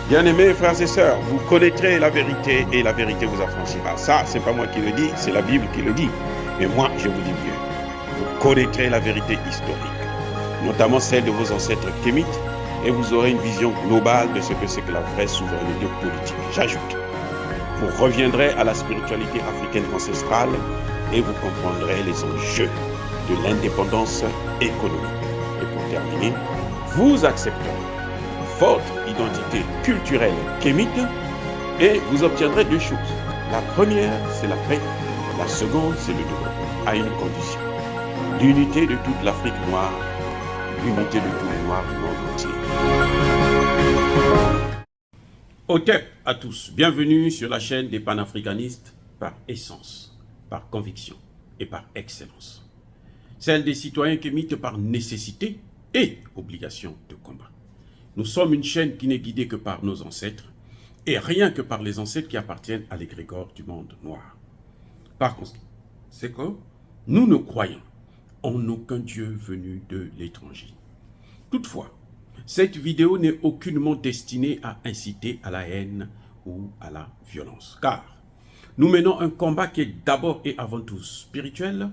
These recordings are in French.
Bien-aimés frères et sœurs, vous connaîtrez la vérité et la vérité vous affranchira. Ça, c'est pas moi qui le dis, c'est la Bible qui le dit. Mais moi, je vous dis bien, vous connaîtrez la vérité historique, notamment celle de vos ancêtres kémites, et vous aurez une vision globale de ce que c'est que la vraie souveraineté politique. J'ajoute, vous reviendrez à la spiritualité africaine ancestrale et vous comprendrez les enjeux de l'indépendance économique. Et pour terminer, vous accepterez votre identité culturelle kémite et vous obtiendrez deux choses. La première, c'est la paix. La seconde, c'est le développement, à une condition. L'unité de toute l'Afrique noire, l'unité de tous les Noirs du monde entier. Otep à tous, bienvenue sur la chaîne des panafricanistes par essence, par conviction et par excellence. Celle des citoyens kémites par nécessité et obligation de combat. Nous sommes une chaîne qui n'est guidée que par nos ancêtres et rien que par les ancêtres qui appartiennent à l'égrégore du monde noir. Par conséquent, nous ne croyons en aucun Dieu venu de l'étranger. Toutefois, cette vidéo n'est aucunement destinée à inciter à la haine ou à la violence, car nous menons un combat qui est d'abord et avant tout spirituel,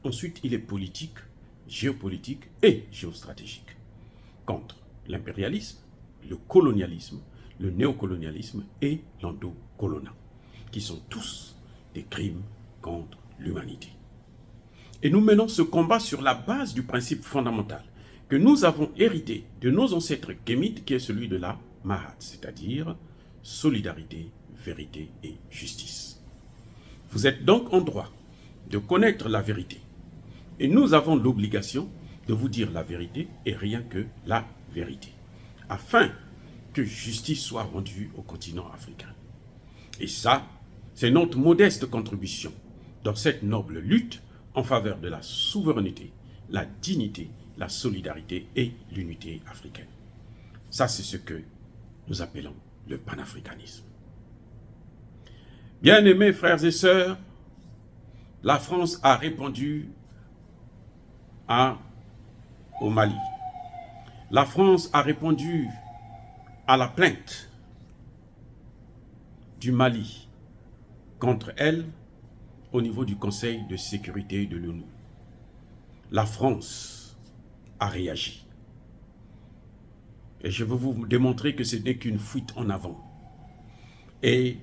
ensuite il est politique, géopolitique et géostratégique, contre l'impérialisme, le colonialisme, le néocolonialisme et l'endocoloniat, qui sont tous des crimes contre l'humanité. Et nous menons ce combat sur la base du principe fondamental que nous avons hérité de nos ancêtres kémites, qui est celui de la Mahat, c'est-à-dire solidarité, vérité et justice. Vous êtes donc en droit de connaître la vérité. Et nous avons l'obligation de vous dire la vérité et rien que la vérité, afin que justice soit rendue au continent africain. Et ça, c'est notre modeste contribution dans cette noble lutte en faveur de la souveraineté, la dignité, la solidarité et l'unité africaine. Ça, c'est ce que nous appelons le panafricanisme. Bien-aimés frères et sœurs, la France a répondu au Mali. La France a répondu à la plainte du Mali contre elle au niveau du Conseil de sécurité de l'ONU. La France a réagi. Et je veux vous démontrer que ce n'est qu'une fuite en avant. Et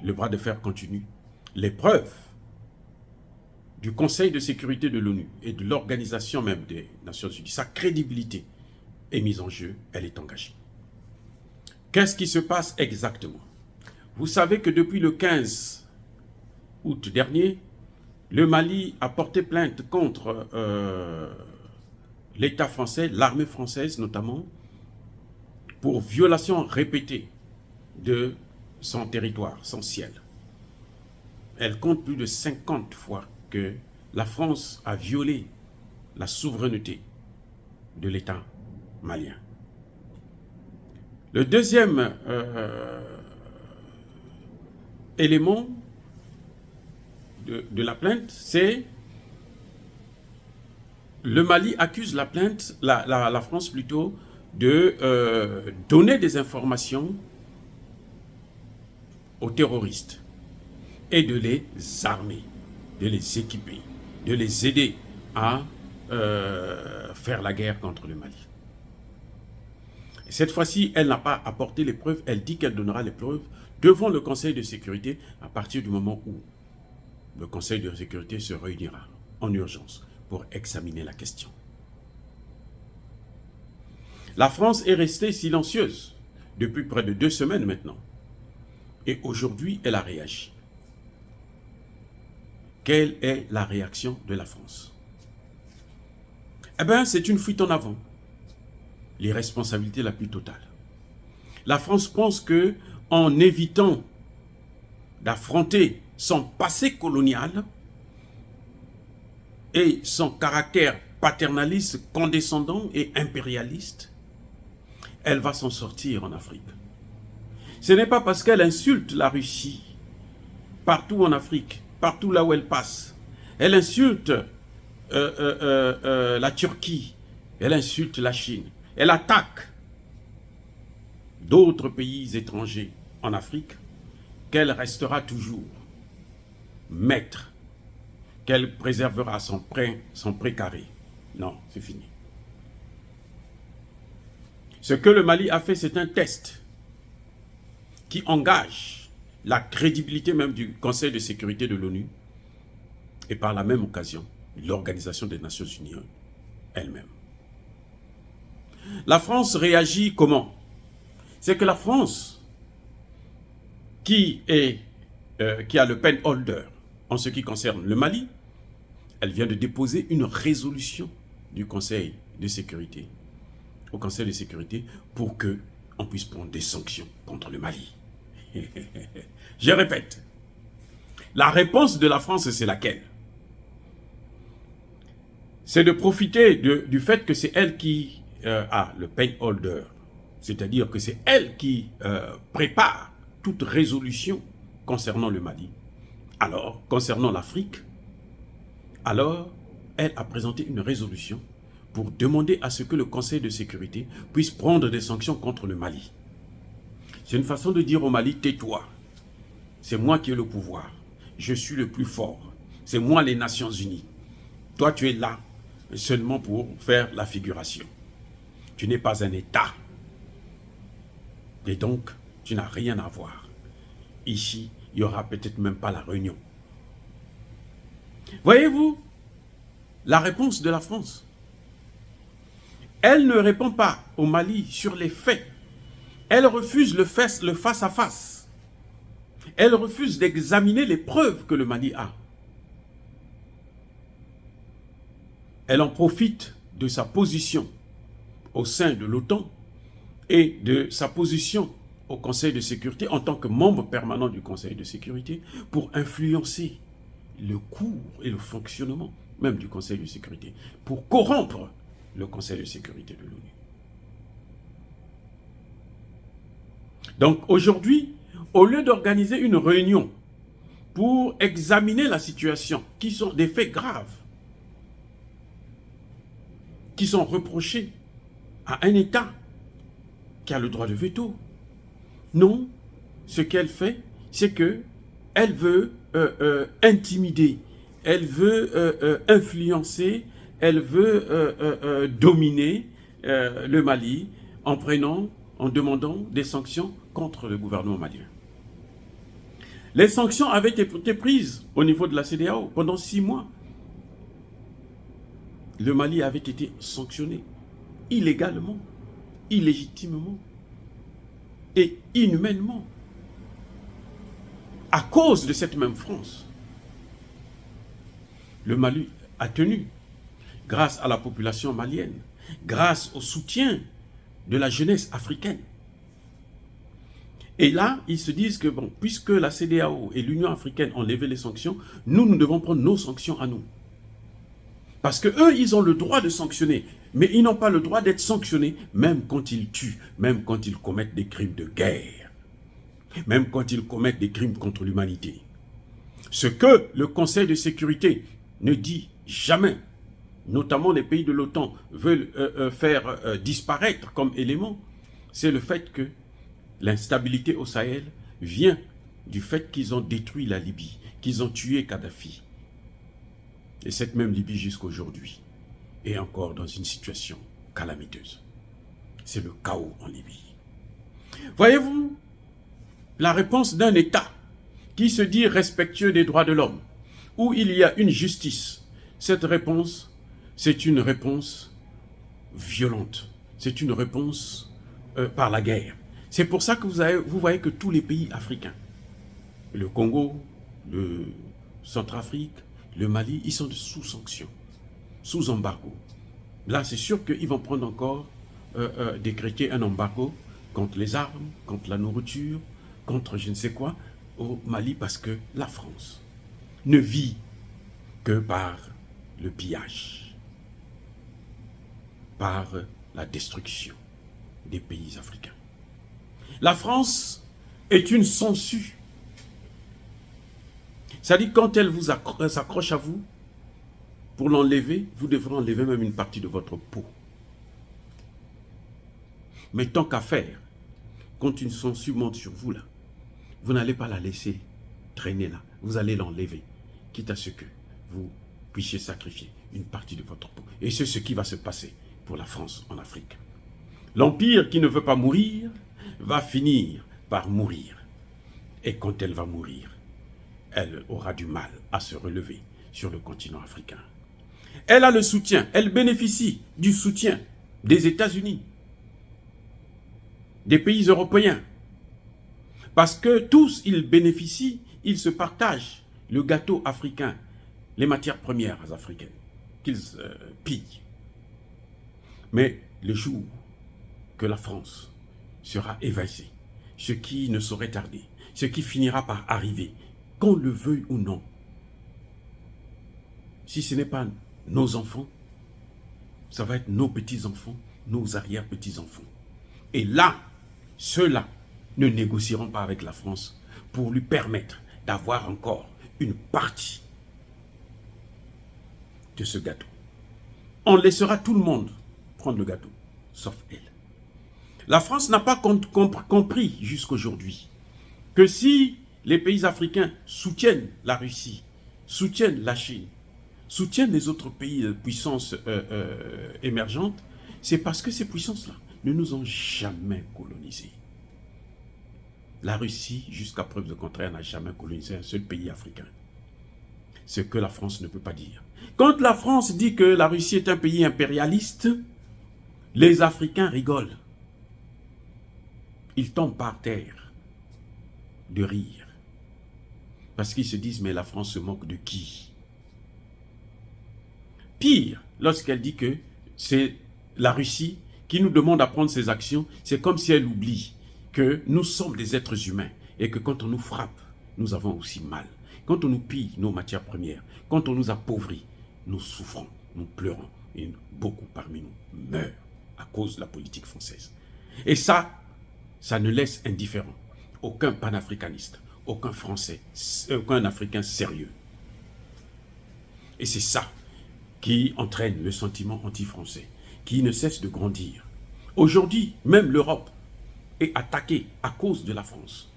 le bras de fer continue. Les preuves du Conseil de sécurité de l'ONU et de l'organisation même des Nations Unies, sa crédibilité est mise en jeu, elle est engagée. Qu'est-ce qui se passe exactement? Vous savez que depuis le 15 août dernier, le Mali a porté plainte contre l'État français, l'armée française notamment, pour violation répétée de son territoire, son ciel. Elle compte plus de 50 fois que la France a violé la souveraineté de l'État malien. Le deuxième élément de la plainte, c'est le Mali accuse la plainte, la France plutôt, de donner des informations aux terroristes et de les armer, de les équiper, de les aider à faire la guerre contre le Mali. Et cette fois-ci, elle n'a pas apporté les preuves, elle dit qu'elle donnera les preuves devant le Conseil de sécurité à partir du moment où le Conseil de sécurité se réunira en urgence pour examiner la question. La France est restée silencieuse depuis près de 2 semaines maintenant. Et aujourd'hui, elle a réagi. Quelle est la réaction de la France? Eh bien, c'est une fuite en avant. L'irresponsabilité la plus totale. La France pense que, en évitant d'affronter son passé colonial et son caractère paternaliste, condescendant et impérialiste, elle va s'en sortir en Afrique. Ce n'est pas parce qu'elle insulte la Russie partout en Afrique, partout là où elle passe. Elle insulte la Turquie, elle insulte la Chine. Elle attaque d'autres pays étrangers en Afrique, qu'elle restera toujours maître, qu'elle préservera son précaré. Non, c'est fini. Ce que le Mali a fait, c'est un test qui engage la crédibilité même du Conseil de sécurité de l'ONU et par la même occasion, l'Organisation des Nations Unies elle-même. La France réagit comment? C'est que la France, qui a le pen holder en ce qui concerne le Mali, elle vient de déposer une résolution du Conseil de sécurité, au Conseil de sécurité, pour qu'on puisse prendre des sanctions contre le Mali. Je répète, la réponse de la France, c'est laquelle? C'est de profiter du fait que c'est elle qui a le pen holder, c'est-à-dire que c'est elle qui prépare toute résolution concernant le Mali. Alors, concernant l'Afrique, alors, elle a présenté une résolution pour demander à ce que le Conseil de sécurité puisse prendre des sanctions contre le Mali. C'est une façon de dire au Mali, tais-toi. C'est moi qui ai le pouvoir. Je suis le plus fort. C'est moi les Nations Unies. Toi, tu es là seulement pour faire la figuration. Tu n'es pas un État. Et donc, tu n'as rien à voir. Ici, il n'y aura peut-être même pas la réunion. Voyez-vous la réponse de la France? Elle ne répond pas au Mali sur les faits. Elle refuse le face-à-face. Elle refuse d'examiner les preuves que le Mali a. Elle en profite de sa position au sein de l'OTAN et de sa position au Conseil de sécurité en tant que membre permanent du Conseil de sécurité pour influencer le cours et le fonctionnement même du Conseil de sécurité, pour corrompre le Conseil de sécurité de l'ONU. Donc aujourd'hui, au lieu d'organiser une réunion pour examiner la situation, qui sont des faits graves, qui sont reprochés à un État qui a le droit de veto, non, ce qu'elle fait, c'est qu'elle veut intimider, elle veut influencer, elle veut dominer le Mali en demandant des sanctions contre le gouvernement malien. Les sanctions avaient été prises au niveau de la CEDEAO pendant 6 mois. Le Mali avait été sanctionné illégalement, illégitimement et inhumainement à cause de cette même France. Le Mali a tenu grâce à la population malienne, grâce au soutien de la jeunesse africaine. Et là, ils se disent que, bon, puisque la CEDEAO et l'Union africaine ont levé les sanctions, nous devons prendre nos sanctions à nous. Parce qu'eux, ils ont le droit de sanctionner, mais ils n'ont pas le droit d'être sanctionnés, même quand ils tuent, même quand ils commettent des crimes de guerre, même quand ils commettent des crimes contre l'humanité. Ce que le Conseil de sécurité ne dit jamais, notamment les pays de l'OTAN veulent faire disparaître comme élément, c'est le fait que l'instabilité au Sahel vient du fait qu'ils ont détruit la Libye, qu'ils ont tué Kadhafi. Et cette même Libye jusqu'aujourd'hui est encore dans une situation calamiteuse. C'est le chaos en Libye. Voyez-vous, la réponse d'un État qui se dit respectueux des droits de l'homme, où il y a une justice, cette réponse, c'est une réponse violente. C'est une réponse par la guerre. C'est pour ça que vous voyez que tous les pays africains, le Congo, le Centrafrique, le Mali, ils sont sous sanctions, sous embargo. Là, c'est sûr qu'ils vont prendre encore, décréter un embargo contre les armes, contre la nourriture, contre je ne sais quoi, au Mali, parce que la France ne vit que par le pillage, par la destruction des pays africains. La France est une sangsue. C'est-à-dire quand elle s'accroche à vous, pour l'enlever, vous devrez enlever même une partie de votre peau. Mais tant qu'à faire, quand une censure monte sur vous, là, vous n'allez pas la laisser traîner là. Vous allez l'enlever, quitte à ce que vous puissiez sacrifier une partie de votre peau. Et c'est ce qui va se passer pour la France en Afrique. L'empire qui ne veut pas mourir va finir par mourir. Et quand elle va mourir, elle aura du mal à se relever sur le continent africain. Elle a le soutien, elle bénéficie du soutien des États-Unis, des pays européens. Parce que tous, ils bénéficient, ils se partagent le gâteau africain, les matières premières africaines, qu'ils pillent. Mais le jour que la France sera évincée, ce qui ne saurait tarder, ce qui finira par arriver, qu'on le veuille ou non, si ce n'est pas nos enfants, ça va être nos petits-enfants, nos arrière-petits-enfants. Et là, ceux-là ne négocieront pas avec la France pour lui permettre d'avoir encore une partie de ce gâteau. On laissera tout le monde prendre le gâteau, sauf elle. La France n'a pas compris jusqu'aujourd'hui que si les pays africains soutiennent la Russie, soutiennent la Chine, soutiennent les autres pays de puissances émergentes, c'est parce que ces puissances-là ne nous ont jamais colonisés. La Russie, jusqu'à preuve de contraire, n'a jamais colonisé un seul pays africain. Ce que la France ne peut pas dire. Quand la France dit que la Russie est un pays impérialiste, les Africains rigolent. Ils tombent par terre de rire. Parce qu'ils se disent, mais la France se moque de qui? Pire, lorsqu'elle dit que c'est la Russie qui nous demande à prendre ses actions, c'est comme si elle oublie que nous sommes des êtres humains et que quand on nous frappe, nous avons aussi mal. Quand on nous pille nos matières premières, quand on nous appauvrit, nous souffrons, nous pleurons et beaucoup parmi nous meurent à cause de la politique française. Et ça ne laisse indifférent aucun panafricaniste, aucun Français, aucun Africain sérieux. Et c'est ça qui entraîne le sentiment anti-français, qui ne cesse de grandir. Aujourd'hui, même l'Europe est attaquée à cause de la France.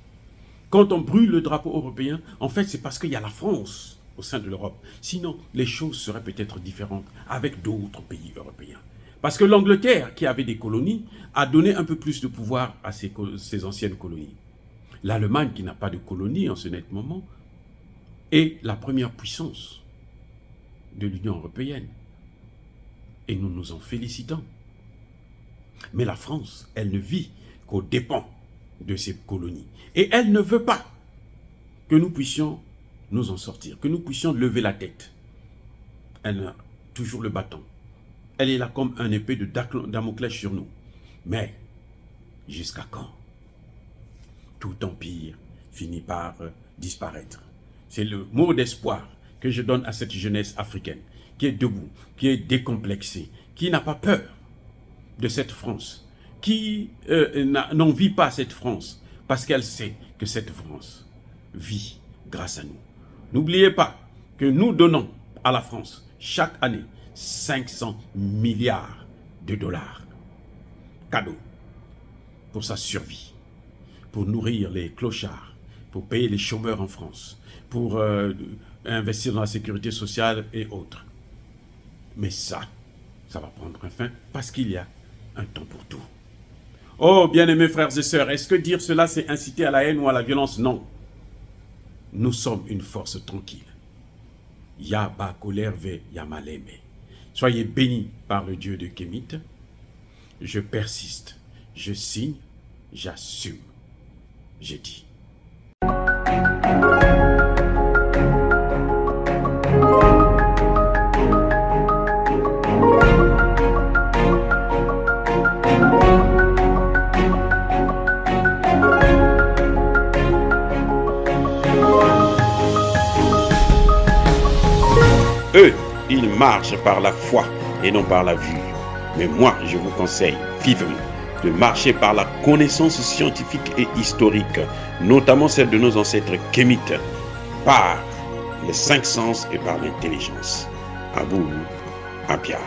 Quand on brûle le drapeau européen, en fait, c'est parce qu'il y a la France au sein de l'Europe. Sinon, les choses seraient peut-être différentes avec d'autres pays européens. Parce que l'Angleterre, qui avait des colonies, a donné un peu plus de pouvoir à ses anciennes colonies. L'Allemagne, qui n'a pas de colonies en ce net moment, est la première puissance de l'Union européenne. Et nous nous en félicitons. Mais la France, elle ne vit qu'aux dépens de ses colonies. Et elle ne veut pas que nous puissions nous en sortir, que nous puissions lever la tête. Elle a toujours le bâton. Elle est là comme un épée de Damoclès sur nous. Mais, jusqu'à quand? Tout empire finit par disparaître. C'est le mot d'espoir que je donne à cette jeunesse africaine, qui est debout, qui est décomplexée, qui n'a pas peur de cette France, qui n'envie pas cette France, parce qu'elle sait que cette France vit grâce à nous. N'oubliez pas que nous donnons à la France chaque année 500 milliards de dollars. Cadeau pour sa survie, pour nourrir les clochards, pour payer les chômeurs en France, pour investir dans la sécurité sociale et autres. Mais ça va prendre un fin parce qu'il y a un temps pour tout. Oh, bien-aimés frères et sœurs, est-ce que dire cela, c'est inciter à la haine ou à la violence? Non. Nous sommes une force tranquille. Yaba kolerve yamaleme. Soyez bénis par le Dieu de Kémite. Je persiste, je signe, j'assume. J'ai dit. Eux, ils marchent par la foi et non par la vue. Mais moi, je vous conseille vivement de marcher par la connaissance scientifique et historique, notamment celle de nos ancêtres kémites, par les cinq sens et par l'intelligence. À vous, à Pierre.